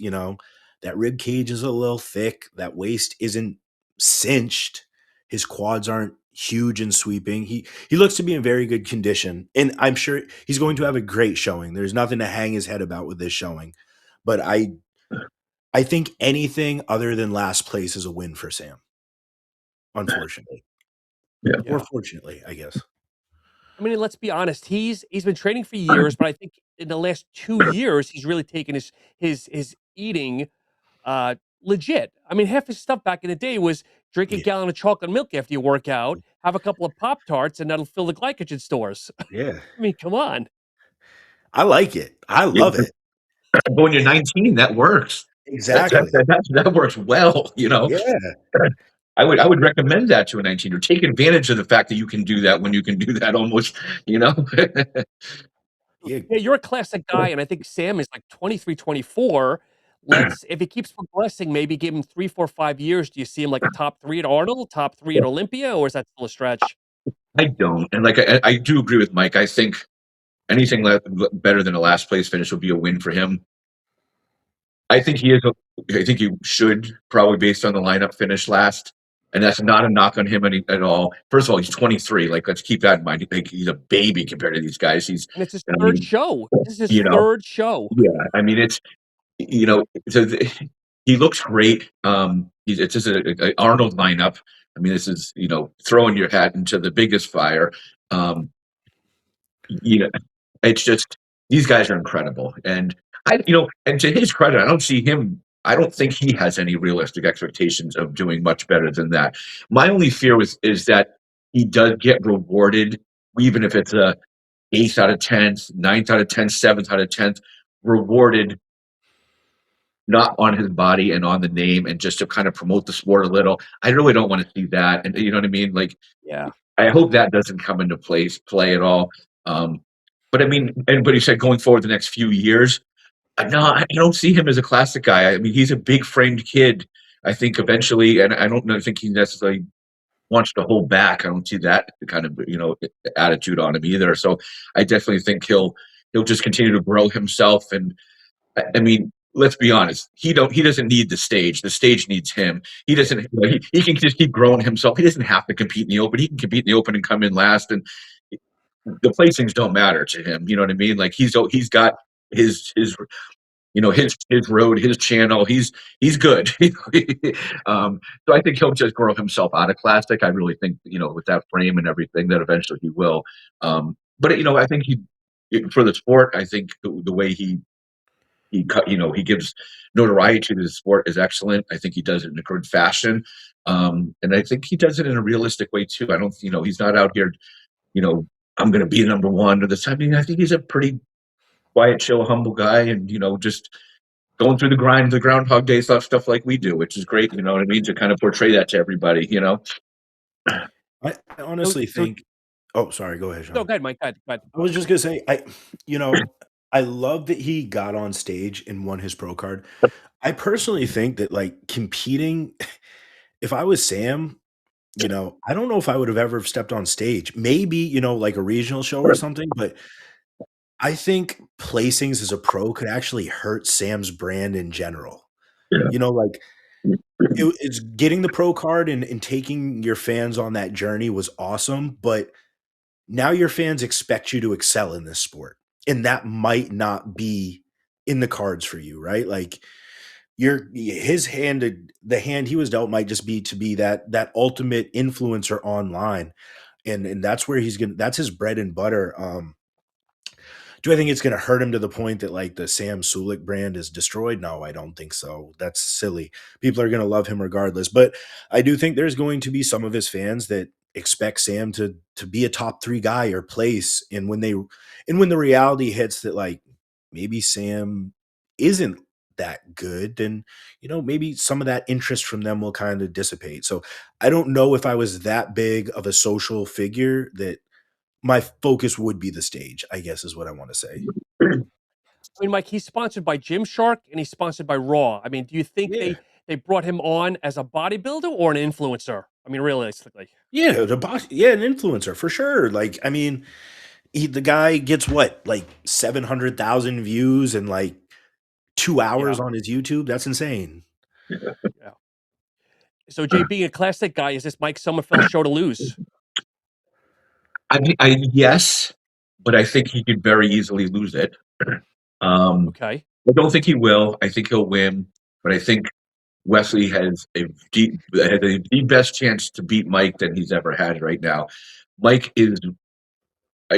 that rib cage is a little thick. That waist isn't cinched. His quads aren't huge and sweeping. He looks to be in very good condition, and I'm sure he's going to have a great showing. There's nothing to hang his head about with this showing. But I think anything other than last place is a win for Sam. Unfortunately. Yeah. Or fortunately, I guess. I mean, let's be honest. He's been training for years, but I think in the last 2 years he's really taken his eating legit. I mean, half his stuff back in the day was drink a gallon of chocolate milk after you work out, have a couple of Pop-Tarts, and that'll fill the glycogen stores. Yeah. I mean, come on. I like it. I love it. When you're 19, that works. Exactly. That works well, Yeah. I would recommend that to a 19-year. Take advantage of the fact that you can do that when you can do that almost, Yeah, you're a classic guy, and I think Sam is like 23, 24. If he keeps progressing, maybe give him 3, 4, 5 years. Do you see him like a top 3 at Arnold, top 3 at Olympia, or is that still a stretch? I don't. And I do agree with Mike. I think anything better than a last place finish would be a win for him. I think he should probably, based on the lineup, finish last. And that's not a knock on him at all. First of all, he's 23. Like, let's keep that in mind. Like, he's a baby compared to these guys. And it's his third show. This is his third show. Yeah, I mean, it's he looks great. It's just an Arnold lineup. I mean, this is throwing your hat into the biggest fire. It's just these guys are incredible, and and to his credit, I don't see him I don't think he has any realistic expectations of doing much better than that. My only fear is that he does get rewarded, even if it's a eighth out of 10th, ninth out of 10th, seventh out of 10th, rewarded not on his body and on the name and just to kind of promote the sport a little. I really don't want to see that. And you know what I mean? Like, Yeah. I hope that doesn't come into play at all. Um, but I mean, anybody said going forward the next few years, no, I don't see him as a classic guy. I mean, he's a big framed kid. I think eventually, and I don't know, think he necessarily wants to hold back. I don't see that kind of attitude on him either. So I definitely think he'll just continue to grow himself. And I mean, let's be honest, he doesn't need the stage. The stage needs him. He doesn't. He can just keep growing himself. He doesn't have to compete in the open. He can compete in the open and come in last. And the placings don't matter to him. You know what I mean? Like he's got his his road, his channel. He's good. So I think he'll just grow himself out of classic. I really think with that frame and everything that eventually he will. But I think for the sport, I think the way he gives notoriety to the sport is excellent. I think he does it in a good fashion, and I think he does it in a realistic way too. I don't, he's not out here, I'm going to be number one or this. I mean, I think he's a pretty quiet, chill, humble guy, and just going through the grind, the Groundhog Day stuff like we do, which is great. You know what I mean? To kind of portray that to everybody. I honestly think. Oh, sorry. Go ahead, No, Sean. go ahead, Mike. Go ahead. I was just gonna say, I love that he got on stage and won his pro card. I personally think that like competing, if I was Sam, I don't know if I would have ever stepped on stage. Maybe, like a regional show or something, but I think placings as a pro could actually hurt Sam's brand in general. Yeah. Like it's getting the pro card and taking your fans on that journey was awesome, but now your fans expect you to excel in this sport. And that might not be in the cards for you, right? Like the hand he was dealt might just be to be that ultimate influencer online. And that's where that's his bread and butter. Do I think it's going to hurt him to the point that like the Sam Sulek brand is destroyed? No, I don't think so. That's silly. People are going to love him regardless. But I do think there's going to be some of his fans that expect Sam to be a top 3 guy or place. And when the reality hits that like maybe Sam isn't that good, then maybe some of that interest from them will kind of dissipate. So I don't know if I was that big of a social figure that my focus would be the stage, I guess is what I want to say. I mean, Mike, he's sponsored by Gymshark and he's sponsored by Raw. I mean, do you think Yeah. they brought him on as a bodybuilder or an influencer? I mean, realistically. Yeah, an influencer for sure. Like, I mean, the guy gets what, like 700,000 views and like 2 hours on his YouTube. That's insane. Yeah. So, Jay, being a classic guy, is this Mike Sommerfeld's show to lose? Yes, but I think he could very easily lose it. Okay. I don't think he will. I think he'll win, but I think Wesley has the best chance to beat Mike that he's ever had right now. Mike he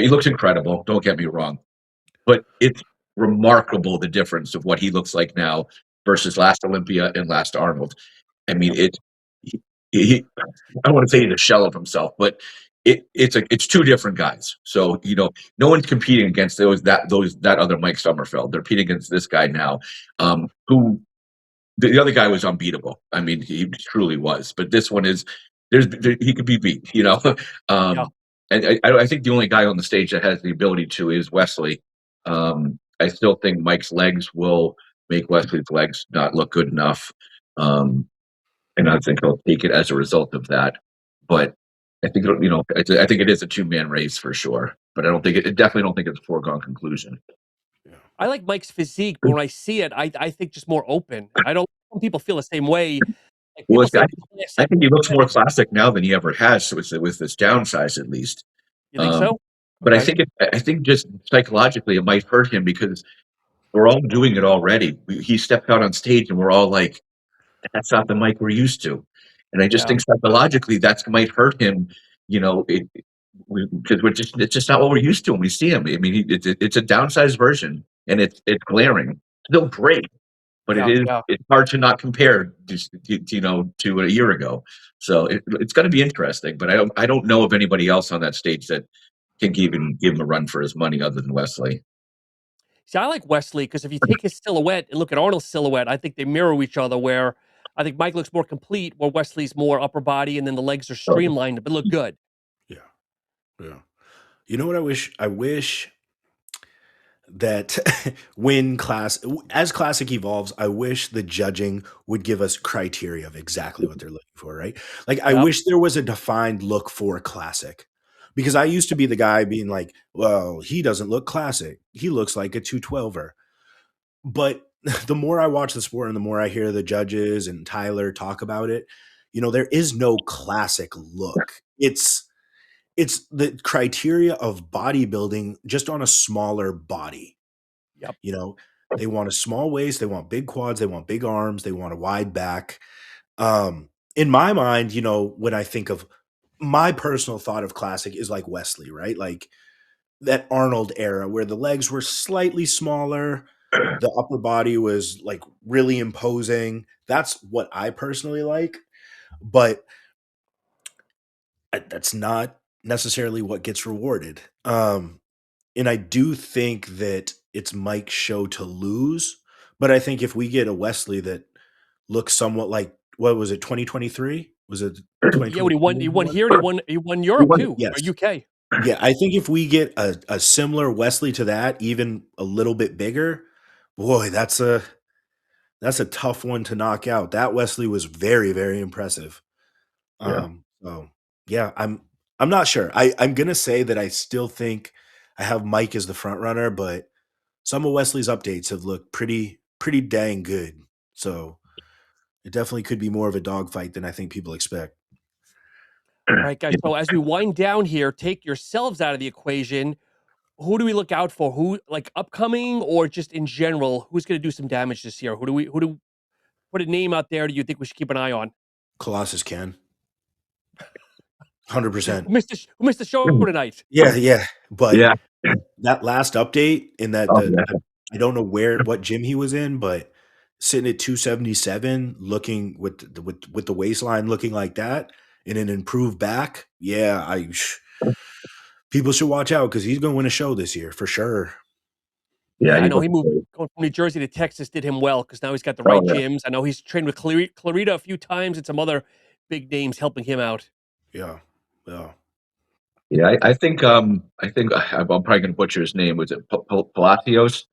looks incredible. Don't get me wrong, but it's remarkable the difference of what he looks like now versus last Olympia and last Arnold. I mean, I don't want to say he's a shell of himself, but it's two different guys. So no one's competing against that other Mike Sommerfeld. They're competing against this guy now, who the other guy was unbeatable. I mean, he truly was. But this one he could be beat. And I think the only guy on the stage that has the ability to is Wesley. I still think Mike's legs will make Wesley's legs not look good enough. And I think he'll take it as a result of that. But I think I think it is a 2-man race for sure. But I definitely don't think it's a foregone conclusion. I like Mike's physique, but when I see it, I think just more open. I don't. Some people feel the same way. Like Well, say I think he looks more classic now than he ever has with this downsize, at least. You think so? But Okay. I think just psychologically it might hurt him because we're all doing it already. He stepped out on stage and we're all like, "That's not the Mike we're used to." And I just think psychologically that might hurt him. Because it's just not what we're used to when we see him. I mean, it's a downsized version, and it's glaring. Still great, but Yeah, yeah. it's hard to not compare just, to a year ago. So it's going to be interesting, but I don't know of anybody else on that stage that can even give him a run for his money other than Wesley. See, I like Wesley because if you take his silhouette and look at Arnold's silhouette, I think they mirror each other. Where I think Mike looks more complete, where Wesley's more upper body, and then the legs are So, streamlined but look good. Yeah. Yeah. You know what I wish? I wish that as classic evolves, I wish the judging would give us criteria of exactly what they're looking for, right? Like I Yep. wish there was a defined look for classic. Because I used to be the guy being like, well, he doesn't look classic. He looks like a 212er. But the more I watch the sport and the more I hear the judges and Tyler talk about it, there is no classic look. It's the criteria of bodybuilding just on a smaller body. Yep. You know, they want a small waist, they want big quads, they want big arms, they want a wide back. In my mind, when I think of my personal thought of classic is like Wesley, right? Like that Arnold era where the legs were slightly smaller, the upper body was like really imposing. That's what I personally like, but that's not necessarily what gets rewarded. And I do think that it's Mike's show to lose, but I think if we get a Wesley that looks somewhat like what was it, 2023? Was it Yeah, when he won 2023? here, and he won Europe too, or Yes. UK. Yeah, I think if we get a similar Wesley to that, even a little bit bigger, boy, that's a tough one to knock out. That Wesley was very, very impressive. yeah. So yeah, I'm not sure. I'm gonna say that I still think I have Mike as the front runner, but some of Wesley's updates have looked pretty dang good. So it definitely could be more of a dogfight than I think people expect. All right, guys. So as we wind down here, take yourselves out of the equation. Who do we look out for? Who like upcoming or just in general? Who's going to do some damage this year? Who do put a name out there? Do you think we should keep an eye on? Colossus can. 100%. Who missed the show tonight? Yeah, yeah. But Yeah. that last update in that Oh, yeah. I don't know what gym he was in, but sitting at 277, looking with the waistline looking like that, and an improved back. Yeah, people should watch out because he's going to win a show this year for sure. Yeah. Yeah, I He know he looked moved great. going from New Jersey to Texas did him well because now he's got the Oh, right yeah. gyms. I know he's trained with Clarita a few times and some other big names helping him out. Yeah, yeah, Yeah. I think I'm probably going to butcher his name. Was it Palacios?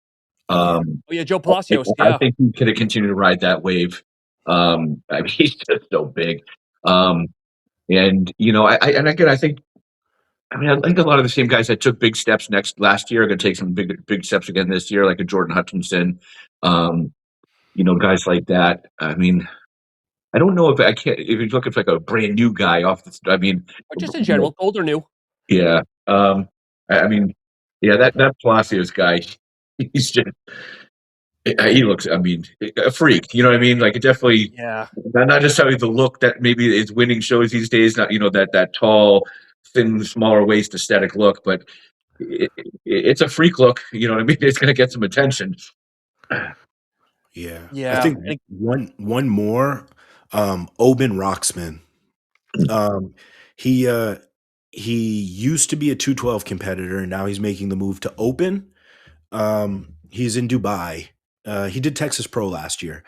yeah, Oh yeah, Joe I Palacios. I Yeah. think he could have continued to ride that wave. I mean, he's just so big. And and again, I think a lot of the same guys that took big steps last year are going to take some big steps again this year, like a Jordan Hutchinson. Um, guys like that. I mean, I don't know if you're looking for like a brand new guy off the. I mean, Or just in general, old or new. yeah. I mean, yeah. That Palacios guy, he's just he looks. I mean, a freak. You know what I mean? Like it definitely. Yeah. Not necessarily the look that maybe is winning shows these days. Not that tall, thin, smaller waist aesthetic look, but it's a freak look. You know what I mean? It's going to get some attention. yeah. I Yeah. think one more, Oben Roxman. Um, he he used to be a 212 competitor, and now he's making the move to open. He's in Dubai. He did Texas Pro last year.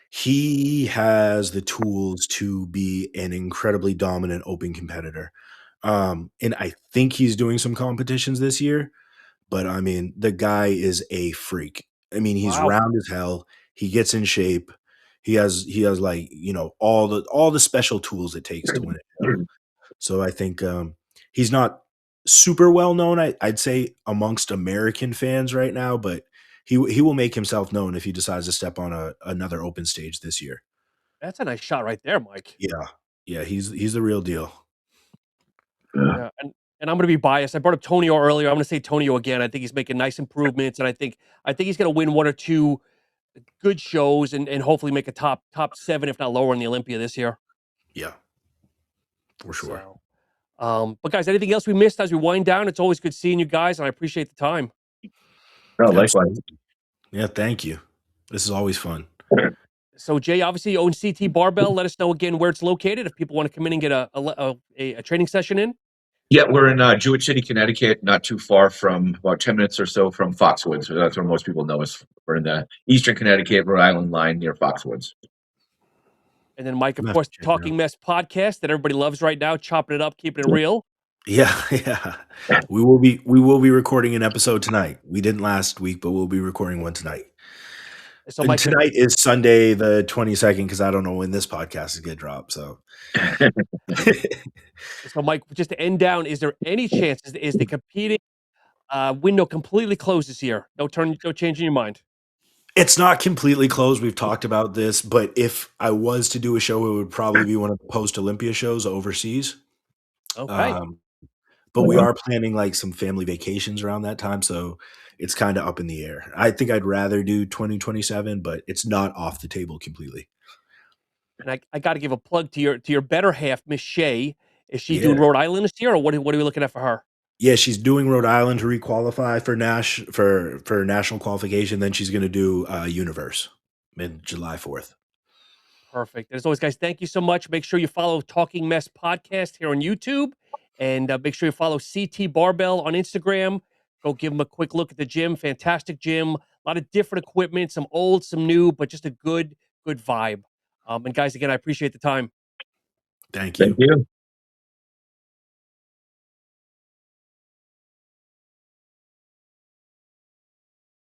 He has the tools to be an incredibly dominant open competitor. And I think he's doing some competitions this year, but I mean, the guy is a freak. I mean, he's Wow. round as hell. He gets in shape. He has like, all the special tools it takes to win a show. So I think he's not super well known, I'd say, amongst American fans right now, but he will make himself known if he decides to step on another open stage this year. That's a nice shot right there, Mike. Yeah, yeah, he's the real deal. Yeah. Yeah. And I'm gonna be biased. I brought up Tonio earlier. I'm gonna say Tonio again. I think he's making nice improvements, and I think he's gonna win one or two good shows and hopefully make a top 7, if not lower, in the Olympia this year. Yeah, for sure. So, but guys, anything else we missed as we wind down? It's always good seeing you guys, and I appreciate the time. Oh, likewise. Absolutely. Yeah, thank you. This is always fun. So Jay, obviously you own CT Barbell. Let us know again where it's located if people want to come in and get a training session in. Yeah, we're in Jewett City, Connecticut, not too far from about 10 minutes or so from Foxwoods. So that's where most people know us. We're in the Eastern Connecticut, Rhode Island line near Foxwoods. And then Mike, I'm of gonna have course, to check it Talking out. Mess podcast that everybody loves right now, chopping it up, keeping it real. Yeah, yeah. We will be recording an episode tonight. We didn't last week, but we'll be recording one tonight. So And Mike, tonight is Sunday the 22nd because I don't know when this podcast is gonna drop. So just to end down, is there any chance is the competing window completely closed this year? No changing your mind. it's not completely closed. We've talked about this, but if I was to do a show, it would probably be one of the post Olympia shows overseas. Okay. But we are planning like some family vacations around that time, so it's kind of up in the air. I think I'd rather do 2027, but it's not off the table completely. And I got to give a plug to your better half, Miss Shay. Is she doing Yeah. Rhode Island this year, or what are we looking at for her? Yeah, she's doing Rhode Island to requalify for national qualification. Then she's going to do Universe mid July 4th. Perfect. As always, guys, thank you so much. Make sure you follow Talking Mess Podcast here on YouTube, and make sure you follow CT Barbell on Instagram. Go give them a quick look at the gym. Fantastic gym. A lot of different equipment, some old, some new, but just a good vibe. And guys, again, I appreciate the time. Thank Thank you. you.